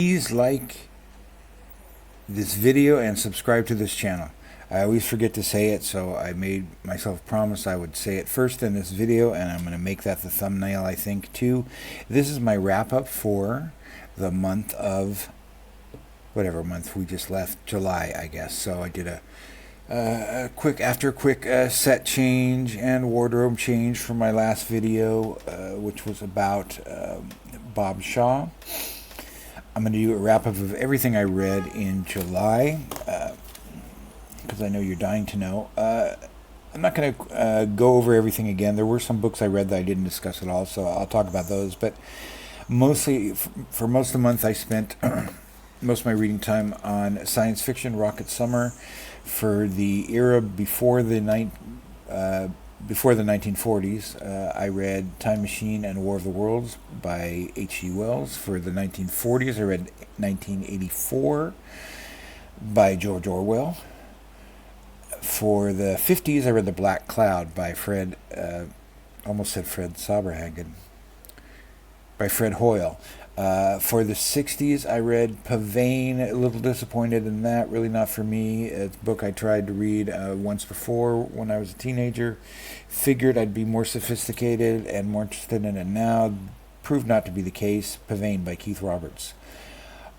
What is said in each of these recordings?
Please like this video and subscribe to this channel. I always forget to say it, so I made myself promise I would say it first in this video, and I'm going to make that the thumbnail, I think, too. This is my wrap-up for the month of whatever month we just left, July, I guess. So I did a quick set change and wardrobe change from my last video, which was about Bob Shaw. I'm going to do a wrap-up of everything I read in July, because I know you're dying to know. I'm not going to go over everything again. There were some books I read that I didn't discuss at all, so I'll talk about those. But mostly, for most of the month, I spent most of my reading time on science fiction, rocket summer, for the era before the 1940s. I read Time Machine and War of the Worlds by H.G. Wells. For the 1940s, I read 1984 by George Orwell. For the 50s, I read The Black Cloud by Fred Saberhagen, by Fred Hoyle. For the 60s, I read Pavane. A little disappointed in that. Really not for me. It's a book I tried to read once before when I was a teenager. Figured I'd be more sophisticated and more interested in it now. Proved not to be the case. Pavane by Keith Roberts.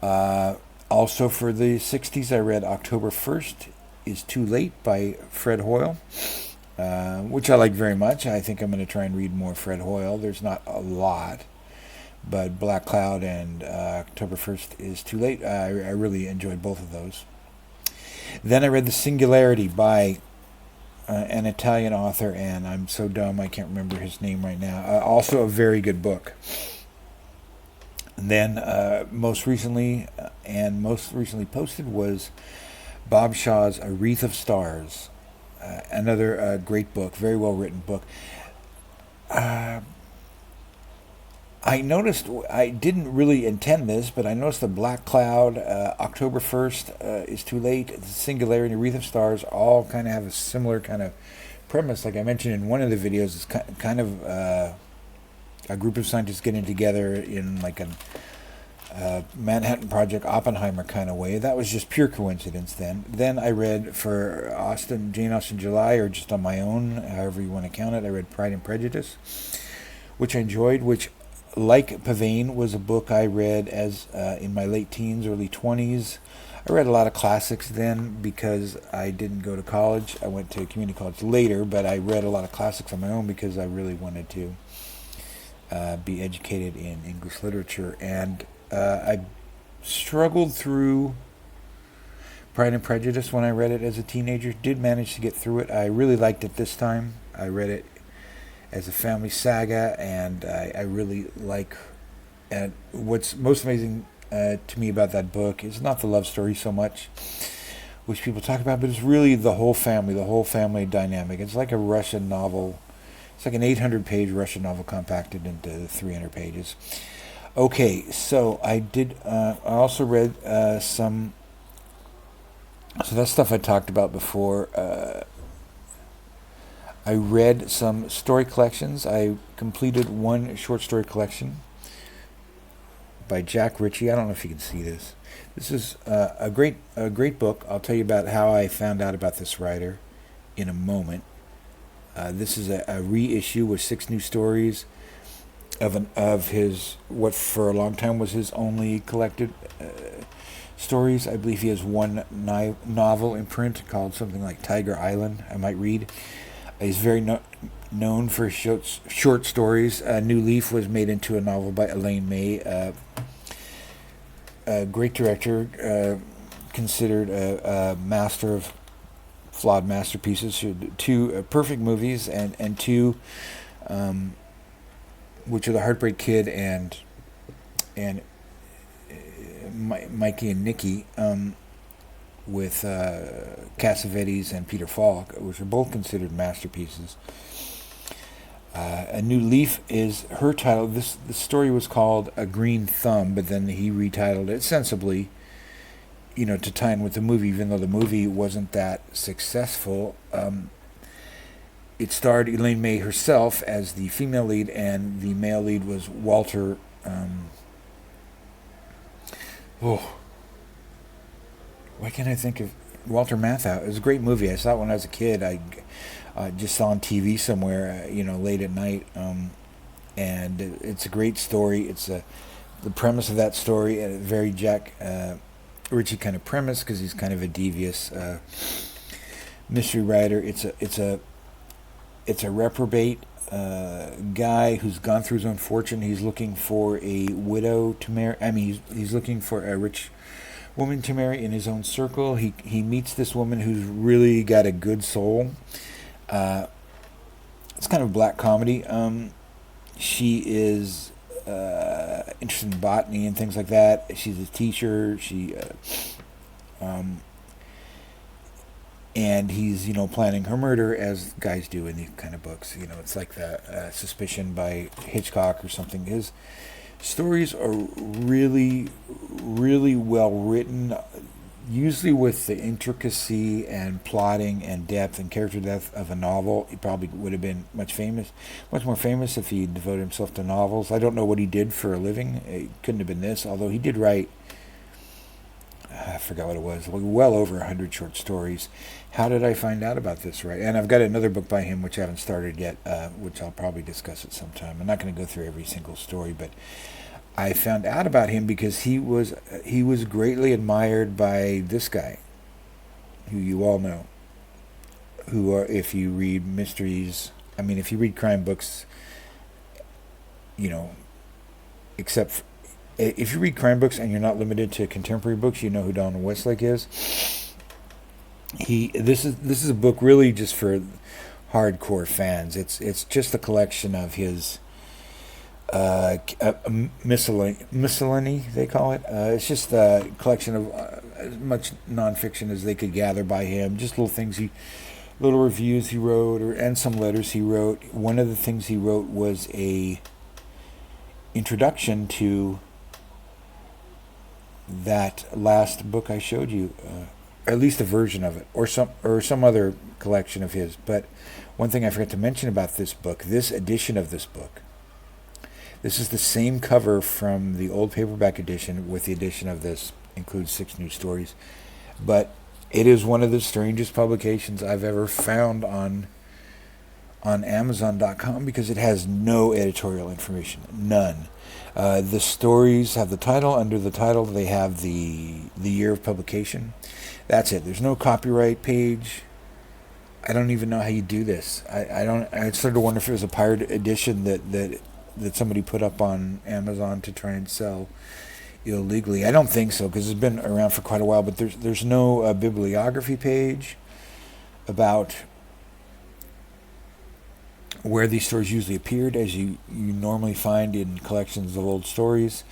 Also for the 60s, I read October 1st is Too Late by Fred Hoyle, which I like very much. I think I'm going to try and read more Fred Hoyle. There's not a lot. But Black Cloud and October 1st is Too Late. I really enjoyed both of those. Then I read The Singularity by an Italian author, and I'm so dumb I can't remember his name right now. Also a very good book. And then most recently posted was Bob Shaw's A Wreath of Stars. Another great book, very well written book. I noticed, I didn't really intend this, but I noticed the Black Cloud, October 1st is Too Late, The Singularity, Wreath of Stars, all kind of have a similar kind of premise. Like I mentioned in one of the videos, it's kind of a group of scientists getting together in like a Manhattan Project Oppenheimer kind of way. That was just pure coincidence then. Then I read for Jane Austen July, or just on my own, however you want to count it, I read Pride and Prejudice, which I enjoyed, which, like Pavane, was a book I read as in my late teens, early 20s. I read a lot of classics then because I didn't go to college. I went to community college later, but I read a lot of classics on my own because I really wanted to be educated in English literature. And I struggled through Pride and Prejudice when I read it as a teenager. Did manage to get through it. I really liked it this time. I read it as a family saga, and I really like. And what's most amazing to me about that book is not the love story so much, which people talk about, but it's really the whole family dynamic. It's like a Russian novel. It's like an 800-page Russian novel compacted into 300 pages. Okay, so I also read some. So that's stuff I talked about before. I read some story collections. I completed one short story collection by Jack Ritchie. I don't know if you can see this. This is a great book. I'll tell you about how I found out about this writer in a moment. This is a reissue with 6 new stories of his, what for a long time was his only collected stories. I believe he has one novel in print called something like Tiger Island. I might read. He's very known for short stories. New Leaf was made into a novel by Elaine May, a great director, considered a master of flawed masterpieces. 2 perfect movies, and 2, which are The Heartbreak Kid and Mikey and Nicky, with Cassavetes and Peter Falk, which are both considered masterpieces. A New Leaf is her title. The story was called A Green Thumb, but then he retitled it sensibly, to tie in with the movie, even though the movie wasn't that successful. It starred Elaine May herself as the female lead, and the male lead was Walter Oh, why can't I think of Walter Matthau? It was a great movie. I saw it when I was a kid. I just saw on TV somewhere, late at night. And it's a great story. It's the premise of that story, a very Jack Ritchie kind of premise, because he's kind of a devious mystery writer. It's a reprobate guy who's gone through his own fortune. He's looking for a widow to marry. I mean, he's looking for a rich woman to marry in his own circle. He meets this woman who's really got a good soul. It's kind of black comedy. She is interested in botany and things like that. She's a teacher. And he's, planning her murder, as guys do in these kind of books. It's like the Suspicion by Hitchcock or something. His stories are really, really well written, usually with the intricacy and plotting and depth and character depth of a novel. He probably would have been much more famous if he devoted himself to novels. I don't know what he did for a living. It couldn't have been this, although he did write, I forgot what it was, well over 100 short stories. How did I find out about this, right? And I've got another book by him, which I haven't started yet, which I'll probably discuss at some time. I'm not going to go through every single story, but I found out about him because he was greatly admired by this guy, who you all know, if you read mysteries, if you read crime books, if you read crime books and you're not limited to contemporary books, you know who Donald Westlake is. This is a book really just for hardcore fans. It's just a collection of his miscellany, they call it. It's just a collection of as much nonfiction as they could gather by him. Just little reviews he wrote, and some letters he wrote. One of the things he wrote was a introduction to that last book I showed you, at least a version of it, or some other collection of his. But one thing I forgot to mention about this book, this edition of this book, this is the same cover from the old paperback edition, with the edition of this includes 6 new stories. But it is one of the strangest publications I've ever found on Amazon.com, because it has no editorial information, none. The stories have the title. Under the title, they have the year of publication. That's it. There's no copyright page. I don't even know how you do this. I started to wonder if it was a pirate edition that somebody put up on Amazon to try and sell illegally. I don't think so, because it's been around for quite a while. But there's no bibliography page about where these stories usually appeared, as you normally find in collections of old stories.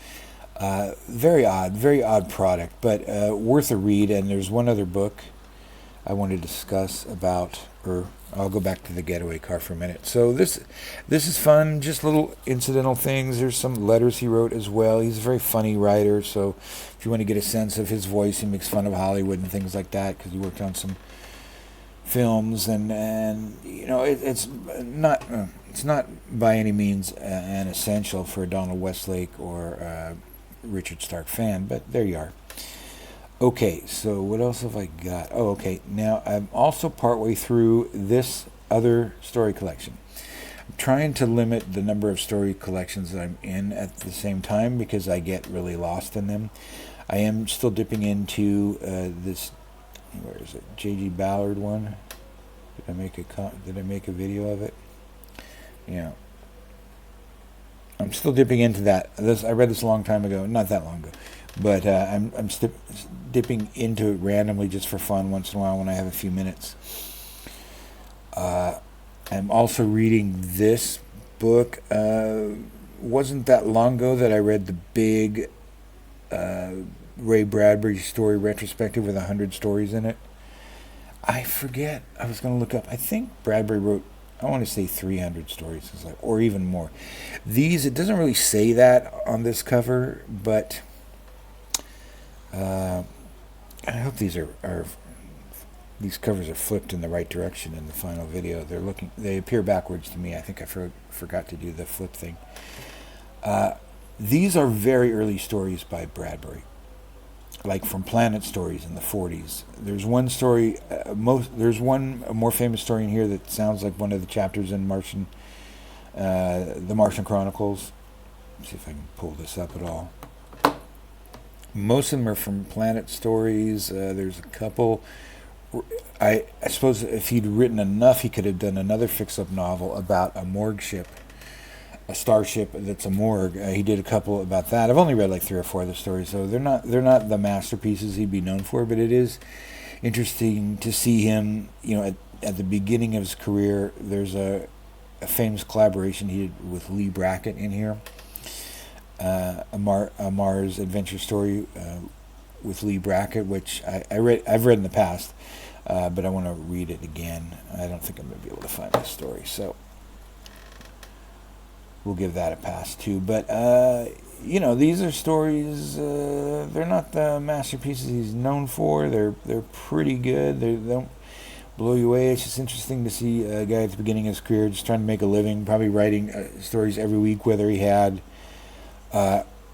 Very odd product, but worth a read. And there's one other book I want to discuss about, or I'll go back to the Getaway car for a minute. So this is fun, just little incidental things. There's some letters he wrote as well. He's a very funny writer, so if you want to get a sense of his voice, he makes fun of Hollywood and things like that, because he worked on some films, and it's not by any means an essential for a Donald Westlake or Richard Stark fan, but there you are. Okay, so what else have I got? Oh, okay. Now I'm also partway through this other story collection. I'm trying to limit the number of story collections that I'm in at the same time, because I get really lost in them. I am still dipping into this. Where is it? J.G. Ballard one. Did I make a video of it? Yeah. I'm still dipping into that. I read this a long time ago, not that long ago, but I'm dipping into it randomly just for fun once in a while when I have a few minutes. I'm also reading this book. Wasn't that long ago that I read the big Ray Bradbury story retrospective with 100 stories in it. I forget. I was going to look up. I think Bradbury wrote, I want to say 300 stories, or even more. It doesn't really say that on this cover, but I hope these covers are flipped in the right direction in the final video. They appear backwards to me. I think I forgot to do the flip thing. These are very early stories by Bradbury. like from Planet Stories in the 40s. There's one story, there's one more famous story in here that sounds like one of the chapters in the Martian Chronicles. Let's see if I can pull this up at all. Most of them are from Planet Stories. There's a couple. I suppose if he'd written enough, he could have done another fix-up novel about a morgue ship, a starship that's a morgue. He did a couple about that. I've only read like 3 or 4 of the stories, so they're not the masterpieces he'd be known for. But it is interesting to see him. At the beginning of his career, there's a famous collaboration he did with Lee Brackett in here. A Mars adventure story with Lee Brackett, which I've read in the past, but I want to read it again. I don't think I'm going to be able to find this story, so we'll give that a pass too. But these are stories. They're not the masterpieces he's known for. They're pretty good. They don't blow you away. It's just interesting to see a guy at the beginning of his career just trying to make a living, probably writing stories every week, whether he had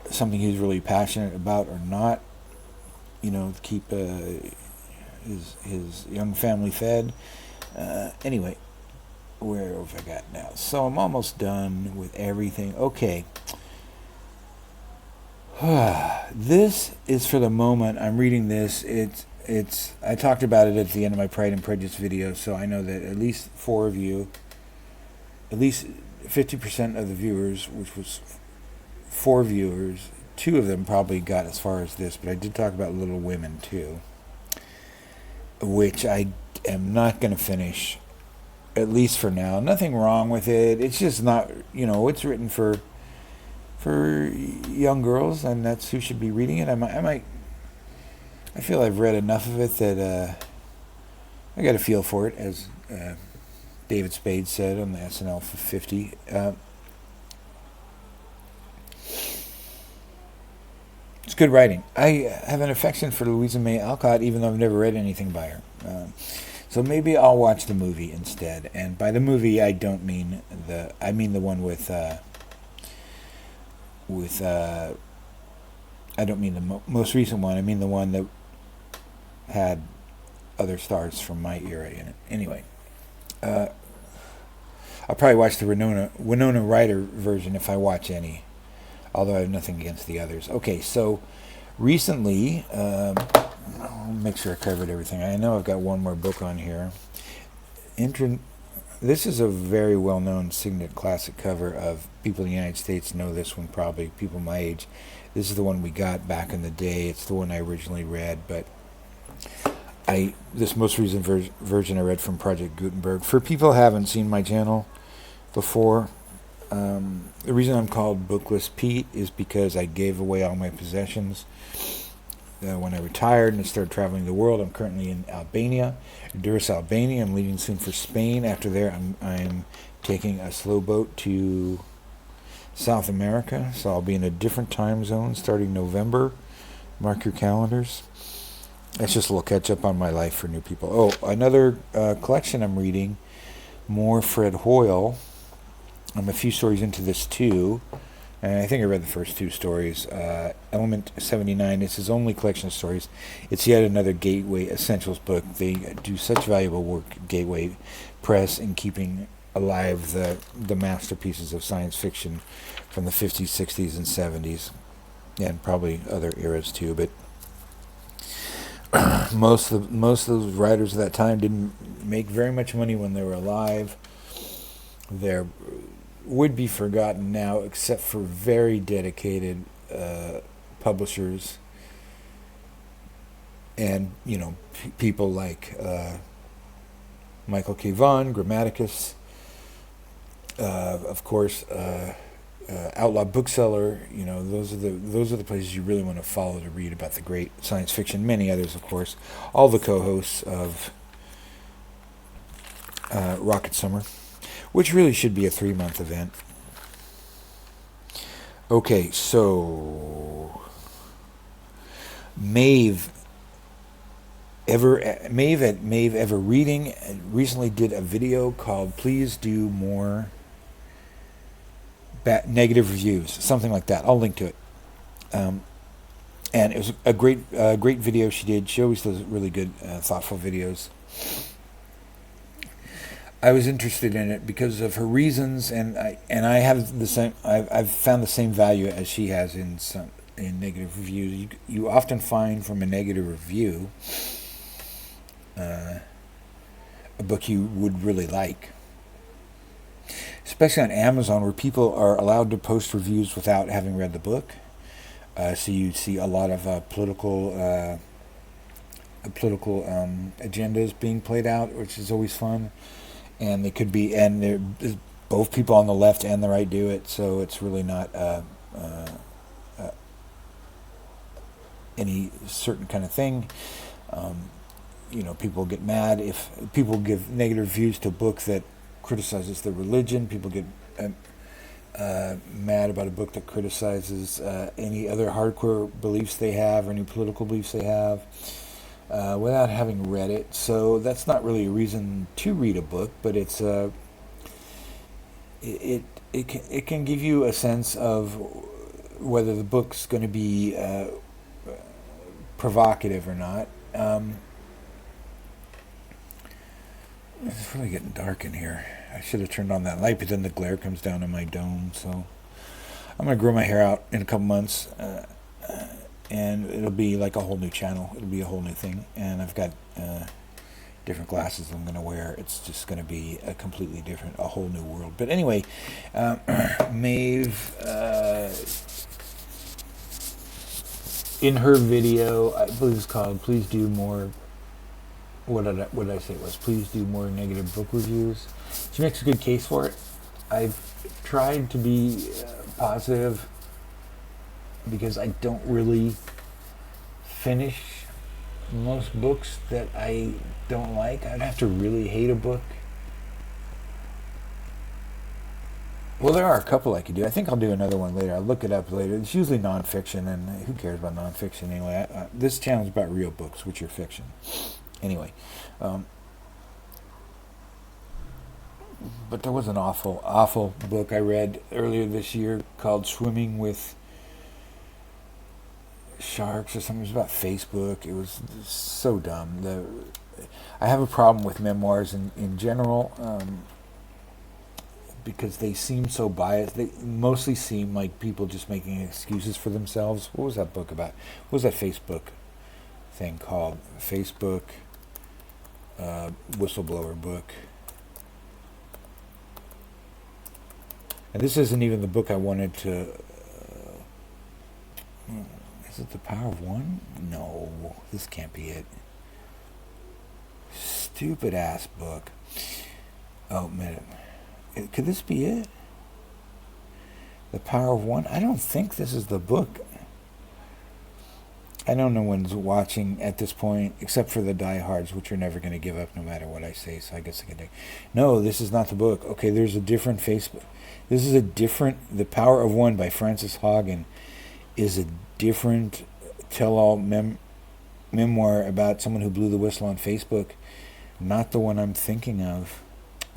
something he was really passionate about or not. To keep his young family fed. Anyway, where have I got now? So I'm almost done with everything. Okay. This is for the moment. I'm reading this. It's. I talked about it at the end of my Pride and Prejudice video, so I know that at least 4 of you, at least 50% of the viewers, which was 4 viewers, 2 of them probably got as far as this, but I did talk about Little Women too, which I am not going to finish, at least for now. Nothing wrong with it. It's just not, it's written for young girls, and that's who should be reading it. I feel I've read enough of it that I got a feel for it, as David Spade said on the SNL 50. It's good writing. I have an affection for Louisa May Alcott, even though I've never read anything by her. So maybe I'll watch the movie instead. And by the movie, I don't mean I mean the one with I don't mean the most recent one. I mean the one that had other stars from my era in it. Anyway, I'll probably watch the Winona Ryder version if I watch any, although I have nothing against the others. Okay, so recently, I'll make sure I covered everything. I know I've got one more book on here. This is a very well-known Signet classic cover of people in the United States know this one, probably people my age. This is the one we got back in the day. It's the one I originally read, but this most recent version I read from Project Gutenberg. For people who haven't seen my channel before, the reason I'm called Bookless Pete is because I gave away all my possessions when I retired and started traveling the world. I'm currently in Albania, Durrës, Albania. I'm leaving soon for Spain. After there, I'm taking a slow boat to South America, so I'll be in a different time zone starting November. Mark your calendars. That's just a little catch up on my life for new people. Oh, another collection I'm reading, more Fred Hoyle. I'm a few stories into this too, and I think I read the first 2 stories. Element 79 is his only collection of stories. It's yet another Gateway Essentials book. They do such valuable work, Gateway Press, in keeping alive the masterpieces of science fiction from the 50s, 60s, and 70s, and probably other eras too. But most of those writers of that time didn't make very much money when they were alive. They're would be forgotten now, except for very dedicated publishers and people like Michael K. Vaughan, Grammaticus, of course, Outlaw Bookseller. Those are the places you really want to follow to read about the great science fiction. Many others, of course. All the co-hosts of Rocket Summer, which really should be a 3-month event. Okay, so Maeve at Maeve Ever Reading recently did a video called "Please Do More Negative Reviews," something like that. I'll link to it. And it was a great video she did. She always does really good, thoughtful videos. I was interested in it because of her reasons, and I have the same. I've found the same value as she has in negative reviews. You often find from a negative review a book you would really like, especially on Amazon, where people are allowed to post reviews without having read the book. So you see a lot of political agendas being played out, which is always fun. And they could be, and both people on the left and the right do it, so it's really not any certain kind of thing. People get mad if people give negative reviews to a book that criticizes their religion. People get mad about a book that criticizes any other hardcore beliefs they have or any political beliefs they have. Without having read it, so that's not really a reason to read a book, but it's it can give you a sense of whether the book's going to be provocative or not. It's really getting dark in here. I should have turned on that light, but then the glare comes down on my dome. So I'm going to grow my hair out in a couple months. And it'll be like a whole new channel. It'll be a whole new thing. And I've got different glasses I'm going to wear. It's just going to be a completely different, a whole new world. But anyway, Maeve, in her video, I believe it's called "Please Do More." What did I say it was? Please do more negative book reviews. She makes a good case for it. I've tried to be positive, because I don't really finish most books that I don't like. I'd have to really hate a book. Well, there are a couple I could do. I think I'll do another one later. I'll look it up later. It's usually nonfiction, and who cares about nonfiction anyway? This channel is about real books, which are fiction. Anyway, but there was an awful book I read earlier this year called Swimming with Sharks or something. It was about Facebook. It was so dumb. I have a problem with memoirs in general, because they seem so biased. They mostly seem like people just making excuses for themselves. What was that book about? What was that Facebook thing called? Facebook whistleblower book. And this isn't even the book I wanted to... Is it The Power of One? No, this can't be it. Stupid ass book. Oh, minute. Could this be it? The Power of One? I don't think this is the book. I know no one's watching at this point, except for the diehards, which are never going to give up no matter what I say, so I guess I can do. No, this is not the book. Okay, there's a different Facebook. This is a different... The Power of One by Frances Haugen is a different tell-all memoir about someone who blew the whistle on Facebook. Not the one I'm thinking of.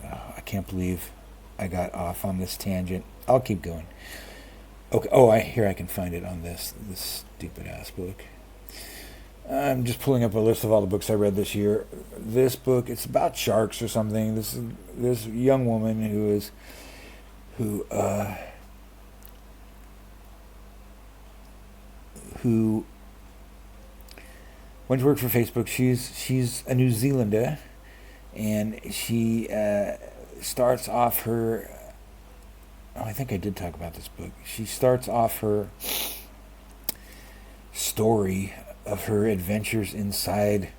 Oh, I can't believe I got off on this tangent. I'll keep going. Okay. Oh, here I can find it on this stupid ass book. I'm just pulling up a list of all the books I read this year. This book, it's about sharks or something. This young woman who went to work for Facebook. She's a New Zealander, and she starts off her... Oh, I think I did talk about this book. She starts off her story of her adventures inside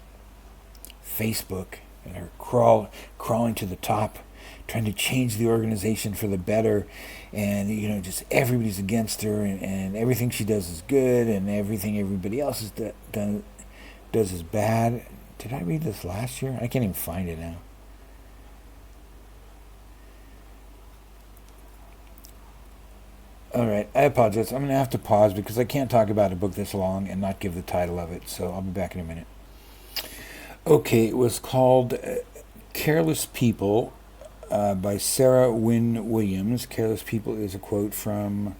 Facebook and her crawling to the top, trying to change the organization for the better, and just everybody's against her, and everything she does is good, and everything everybody else has does is bad. Did I read this last year? I can't even find it now. Alright, I apologize. I'm going to have to pause because I can't talk about a book this long and not give the title of it, so I'll be back in a minute. Okay, it was called Careless People by Sarah Wynn-Williams. Careless People is a quote from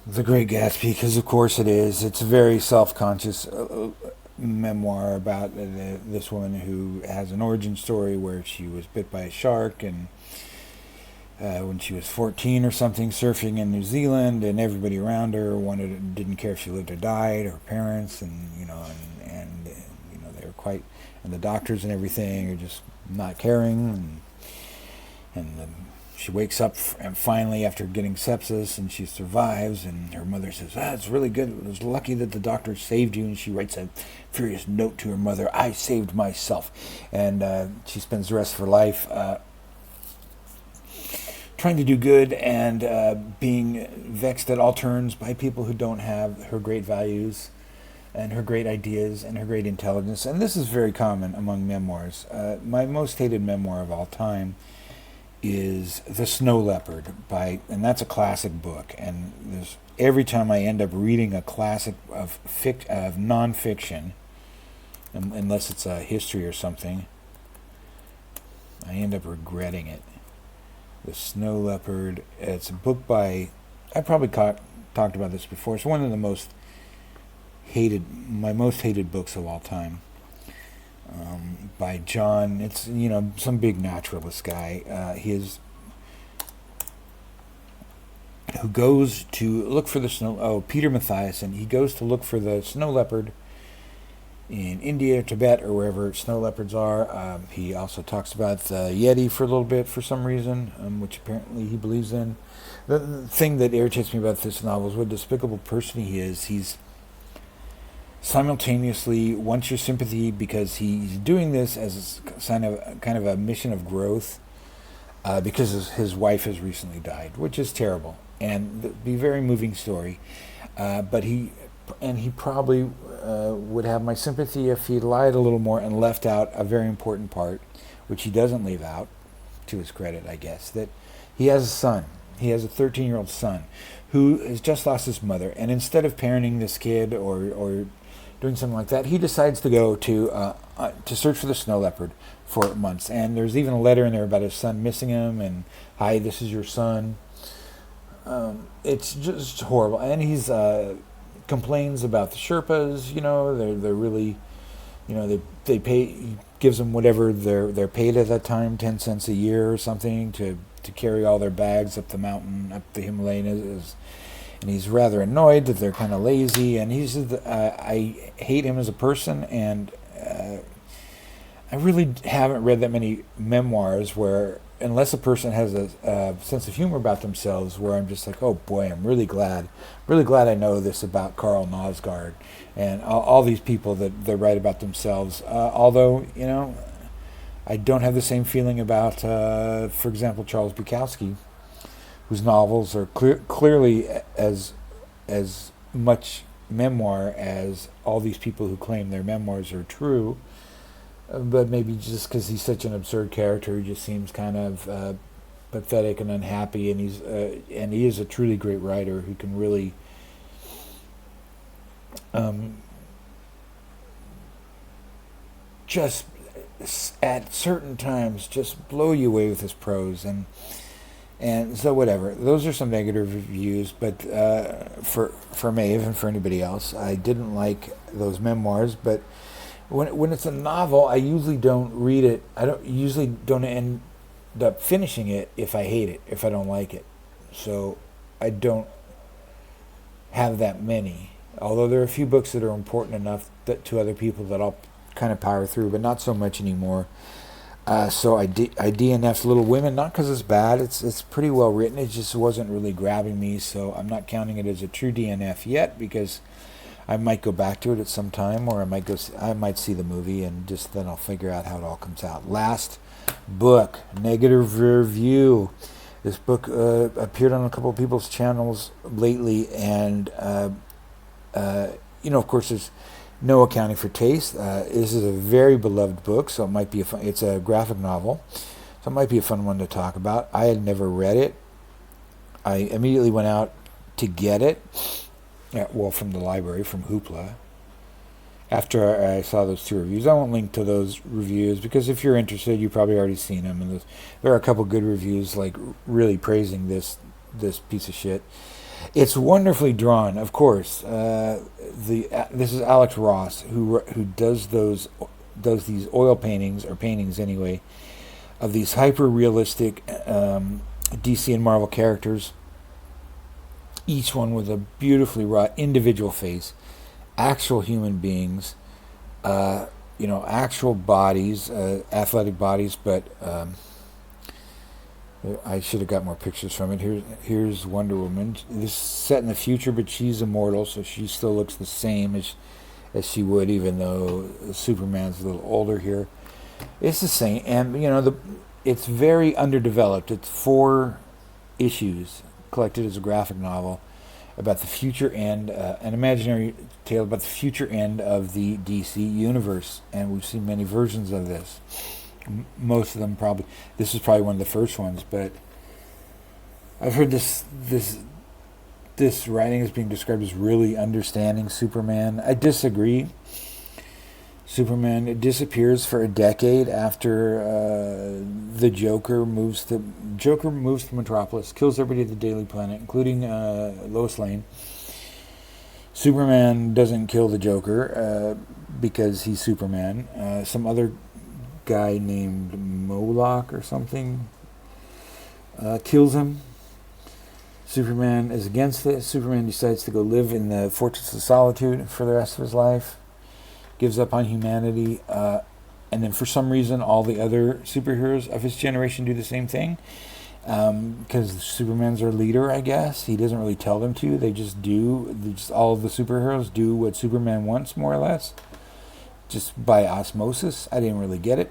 The Great Gatsby, because of course it is. It's a very self-conscious memoir about this woman who has an origin story where she was bit by a shark, and when she was 14 or something, surfing in New Zealand, and everybody around her didn't care if she lived or died, her parents, and they were quite, and the doctors and everything are just not caring, and she wakes up and finally after getting sepsis, and she survives, and her mother says, it's really good, it was lucky that the doctor saved you, and she writes a furious note to her mother, I saved myself, and she spends the rest of her life trying to do good and being vexed at all turns by people who don't have her great values and her great ideas and her great intelligence. And this is very common among memoirs. My most hated memoir of all time is The Snow Leopard, and that's a classic book. And every time I end up reading a classic of nonfiction, unless it's a history or something, I end up regretting it. The Snow Leopard. It's a book by, I probably talked about this before. It's one of my most hated books of all time. By John. It's some big naturalist guy. Who goes to look for the snow. Oh, Peter Matthiessen. He goes to look for the snow leopard in India, Tibet, or wherever snow leopards are. He also talks about the Yeti for a little bit for some reason, which apparently he believes in. The thing that irritates me about this novel is what a despicable person he is. He's simultaneously wants your sympathy because he's doing this as kind of a mission of growth, because his wife has recently died, which is terrible, and be a very moving story. But he probably would have my sympathy if he lied a little more and left out a very important part, which he doesn't leave out, to his credit, I guess, that he has a son. He has a 13-year-old son who has just lost his mother, and instead of parenting this kid or doing something like that, he decides to go to search for the snow leopard for months. And there's even a letter in there about his son missing him, and hi, this is your son. It's just horrible, and he's complains about the Sherpas. They're really, they pay. He gives them whatever they're paid at that time, 10 cents a year or something, to carry all their bags up the mountain, up the Himalayas. And he's rather annoyed that they're kind of lazy. And I hate him as a person, and I really haven't read that many memoirs where, unless a person has a sense of humor about themselves, where I'm just like, oh boy, I'm really glad I know this about Karl Knausgård and all these people that write about themselves. Although, I don't have the same feeling about, for example, Charles Bukowski, whose novels are clearly as much memoir as all these people who claim their memoirs are true. But maybe just because he's such an absurd character, he just seems kind of pathetic and unhappy, and he is a truly great writer who can really just at certain times just blow you away with his prose, and so whatever. Those are some negative reviews, but for Maeve and for anybody else, I didn't like those memoirs. But when it's a novel, I usually don't read it. I don't end up finishing it if I hate it, if I don't like it. So I don't have that many. Although there are a few books that are important enough to other people that I'll kind of power through, but not so much anymore. So I DNF'd Little Women, not because it's bad. It's pretty well written. It just wasn't really grabbing me. So I'm not counting it as a true DNF yet, because I might go back to it at some time, or I might see the movie, and just then I'll figure out how it all comes out. Last book, negative review. This book appeared on a couple of people's channels lately, and of course, there's no accounting for taste. This is a very beloved book, so it might be it's a graphic novel, so it might be a fun one to talk about. I had never read it. I immediately went out to get it. From the library, from Hoopla. After I saw those two reviews, I won't link to those reviews, because if you're interested, you've probably already seen them. And there are a couple good reviews, like really praising this piece of shit. It's wonderfully drawn, of course. This is Alex Ross who does these oil paintings, or paintings anyway, of these hyper realistic DC and Marvel characters. Each one with a beautifully wrought individual face, actual human beings, actual bodies, athletic bodies, but. I should have got more pictures from it. Here's Wonder Woman. This is set in the future, but she's immortal, so she still looks the same as she would, even though Superman's a little older here. It's the same, and it's very underdeveloped. It's 4 issues collected as a graphic novel about the future end, an imaginary tale about the future end of the DC universe, and we've seen many versions of this. Most of them probably. This is probably one of the first ones, but I've heard this writing is being described as really understanding Superman. I disagree. Superman disappears for a decade after the Joker moves to Metropolis, kills everybody at the Daily Planet, including Lois Lane. Superman doesn't kill the Joker because he's Superman. Some other guy named Moloch or something kills him. Superman is against this. Superman decides to go live in the Fortress of Solitude for the rest of his life. Gives up on humanity. And then for some reason, all the other superheroes of his generation do the same thing. Because Superman's our leader, I guess. He doesn't really tell them to. They just do. All of the superheroes do what Superman wants, more or less. Just by osmosis. I didn't really get it.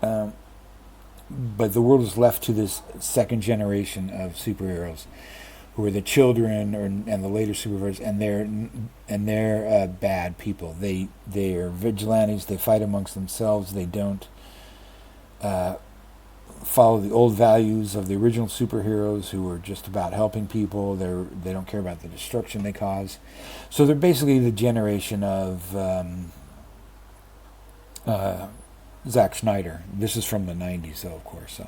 But the world is left to this second generation of superheroes, who are the children and the later superheroes, and they're bad people. They are vigilantes. They fight amongst themselves. They don't follow the old values of the original superheroes, who were just about helping people. They don't care about the destruction they cause. So they're basically the generation of Zack Snyder. This is from the 90s, though, of course. So,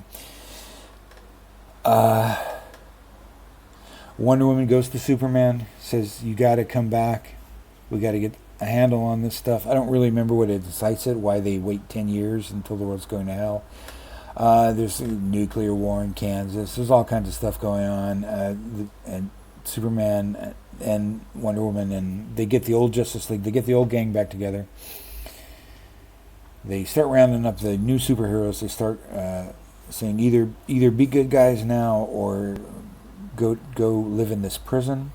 Wonder Woman goes to Superman, says, "You got to come back. We got to get a handle on this stuff." I don't really remember what incites it, why they wait 10 years until the world's going to hell. There's a nuclear war in Kansas. There's all kinds of stuff going on. And Superman and Wonder Woman, and they get the old Justice League, they get the old gang back together. They start rounding up the new superheroes. They start saying either be good guys now or go live in this prison.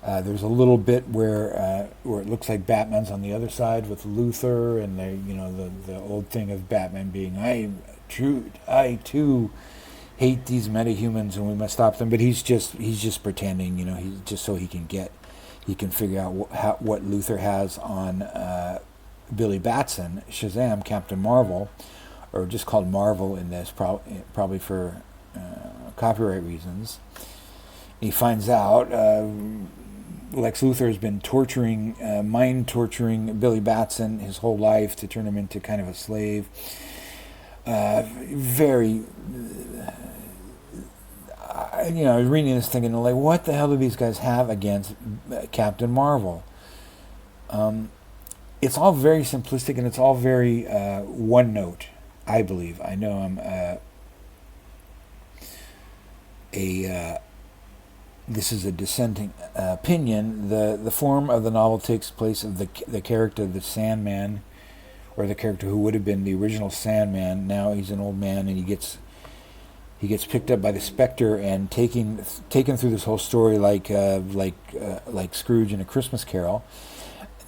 There's a little bit where it looks like Batman's on the other side with Luthor, and the old thing of Batman being I too hate these metahumans and we must stop them. But he's just pretending. He's just so he can figure out what Luthor has on. Billy Batson, Shazam, Captain Marvel, or just called Marvel in this, probably for copyright reasons. He finds out Lex Luthor has been mind torturing Billy Batson his whole life to turn him into kind of a slave. I was reading this thinking, like, what the hell do these guys have against Captain Marvel? It's all very simplistic, and it's all very one note, I believe. I know I'm this is a dissenting opinion. The form of the novel takes place of the character of the Sandman, or the character who would have been the original Sandman. Now he's an old man, and he gets picked up by the Spectre and taken through this whole story like Scrooge in A Christmas Carol.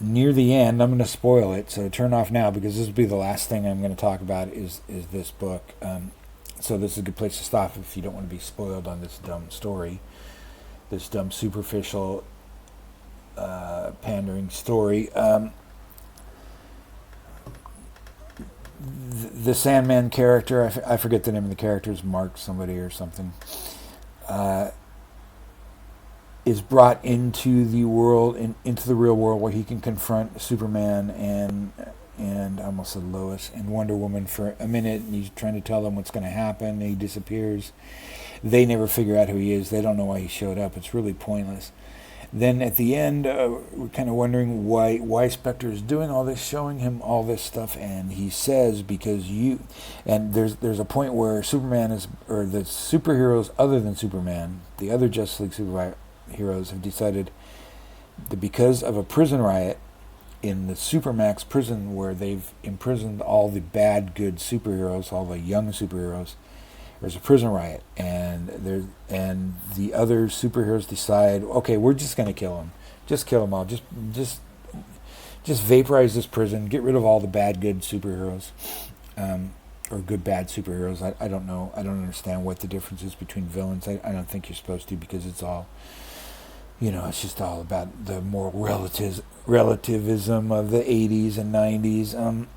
Near the end, I'm going to spoil it, so turn off now, because this will be the last thing I'm going to talk about is this book. So this is a good place to stop if you don't want to be spoiled on this dumb story, this dumb, superficial, pandering story. The Sandman character, I forget the name of the character, is Mark somebody or something, is brought into the world, into the real world, where he can confront Superman and I almost said Lois and Wonder Woman for a minute, and he's trying to tell them what's going to happen, and he disappears. they never figure out who he is. They don't know why he showed up. It's really pointless. Then at the end, we're kind of wondering why Spectre is doing all this, showing him all this stuff, and he says because there's a point where Superman or the superheroes other than Superman, the other Justice League superheroes have decided that because of a prison riot in the Supermax prison where they've imprisoned all the bad, good superheroes, all the young superheroes, there's a prison riot, and the other superheroes decide, okay, we're just going to kill him. Just kill them all. Just vaporize this prison. Get rid of all the bad, good superheroes, or good, bad superheroes. I don't know. I don't understand what the difference is between villains. I don't think you're supposed to, because it's all, it's just all about the moral relativism of the 80s and 90s.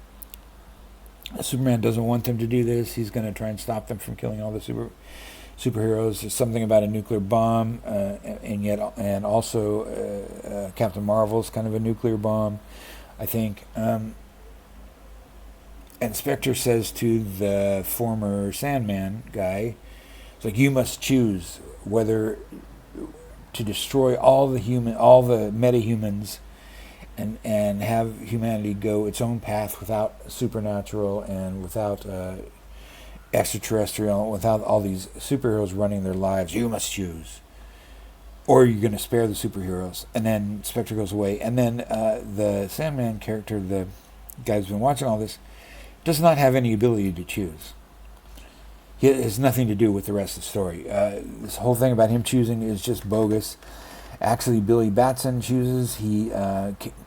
Superman doesn't want them to do this. He's going to try and stop them from killing all the superheroes. There's something about a nuclear bomb, and also Captain Marvel's kind of a nuclear bomb, I think. And Spectre says to the former Sandman guy, it's like, you must choose whether to destroy all the metahumans and have humanity go its own path without supernatural and without extraterrestrial, without all these superheroes running their lives. You must choose. Or you're going to spare the superheroes. And then Spectre goes away. And then the Sandman character, the guy who's been watching all this, does not have any ability to choose. It has nothing to do with the rest of the story. This whole thing about him choosing is just bogus. Actually, Billy Batson chooses. He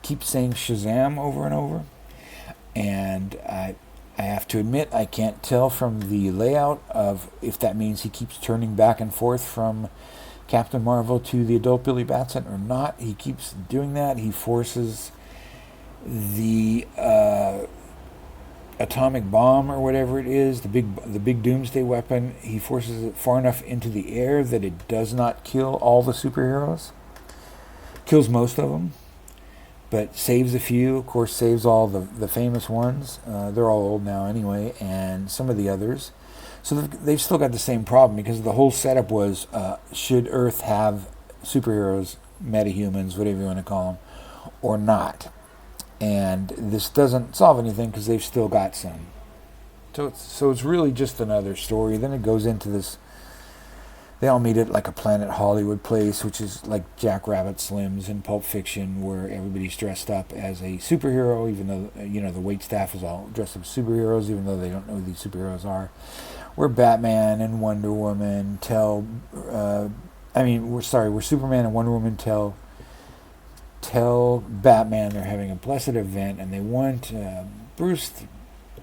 keeps saying Shazam over and over. And I have to admit, I can't tell from the layout of if that means he keeps turning back and forth from Captain Marvel to the adult Billy Batson or not. He keeps doing that. He forces the atomic bomb or whatever it is, the big doomsday weapon, he forces it far enough into the air that it does not kill all the superheroes. Kills most of them, but saves a few. Of course, saves all the famous ones. They're all old now anyway, and some of the others. So they've still got the same problem, because the whole setup was, should Earth have superheroes, metahumans, whatever you want to call them, or not? And this doesn't solve anything, because they've still got some. So it's really just another story. Then it goes into this, they all meet at like a Planet Hollywood place, which is like Jack Rabbit Slims in Pulp Fiction, where everybody's dressed up as a superhero, even though, the wait staff is all dressed up as superheroes, even though they don't know who these superheroes are. Where Batman and Wonder Woman where Superman and Wonder Woman tell Batman they're having a blessed event, and they want Bruce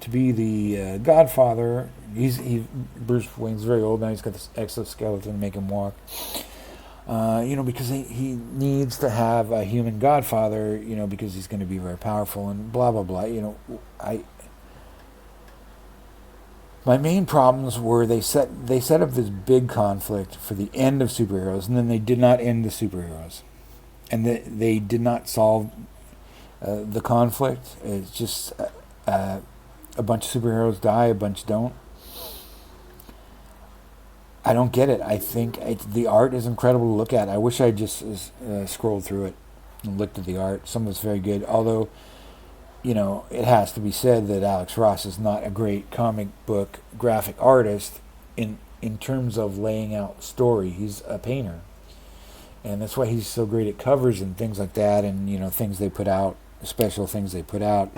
to be the godfather. Bruce Wayne's very old now. He's got this exoskeleton to make him walk. Because he needs to have a human godfather. Because he's going to be very powerful and blah blah blah. My main problems were they set up this big conflict for the end of superheroes, and then they did not end the superheroes. And they did not solve the conflict. It's just a bunch of superheroes die, a bunch don't. I don't get it. I think the art is incredible to look at. I wish I just scrolled through it and looked at the art. Some of it's very good, although, it has to be said that Alex Ross is not a great comic book graphic artist in terms of laying out story. He's a painter. And that's why he's so great at covers and things like that, and things they put out, special things they put out.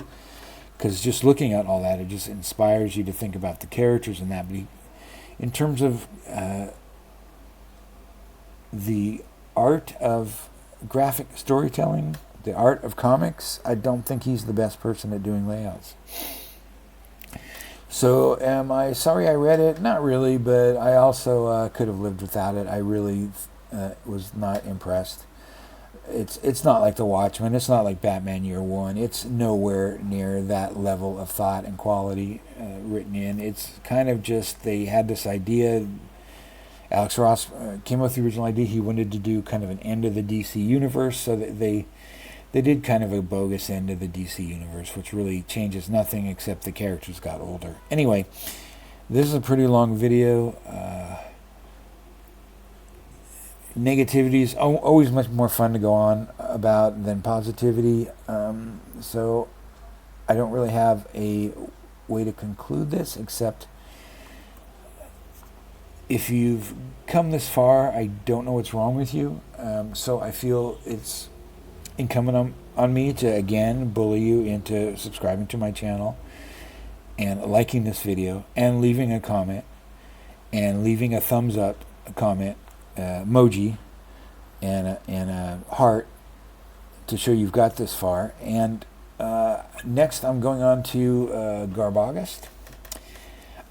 Because just looking at all that, it just inspires you to think about the characters and that. But in terms of the art of graphic storytelling, the art of comics, I don't think he's the best person at doing layouts. So am I sorry I read it? Not really, but I also could have lived without it. I really was not impressed. It's not like The Watchmen. It's not like Batman Year One. It's nowhere near that level of thought and quality written in. It's kind of just, they had this idea. Alex Ross came up with the original idea. He wanted to do kind of an end of the DC universe, so that they did kind of a bogus end of the DC universe, which really changes nothing except the characters got older. Anyway, this is a pretty long video. negativity is always much more fun to go on about than positivity. So I don't really have a way to conclude this, except if you've come this far, I don't know what's wrong with you. So I feel it's incumbent on me to again bully you into subscribing to my channel and liking this video and leaving a comment and leaving a thumbs up comment emoji and a heart to show you've got this far. And next I'm going on to Garbogust.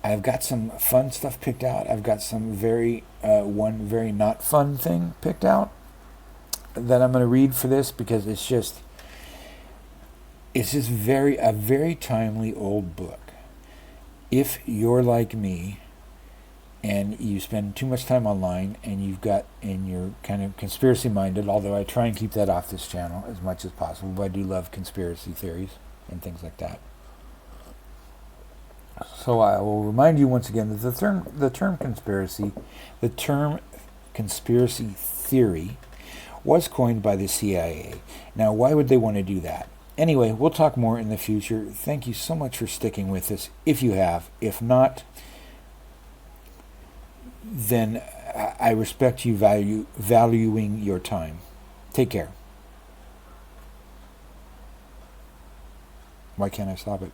I've got some fun stuff picked out. I've got some one very not fun thing picked out that I'm going to read for this, because it's just a very timely old book. If you're like me and you spend too much time online and you're kind of conspiracy minded, although I try and keep that off this channel as much as possible, but I do love conspiracy theories and things like that. So I will remind you once again that the term conspiracy theory was coined by the CIA. Now, why would they want to do that? Anyway, we'll talk more in the future. Thank you so much for sticking with us, if you have. If not, then I respect you valuing your time. Take care. Why can't I stop it?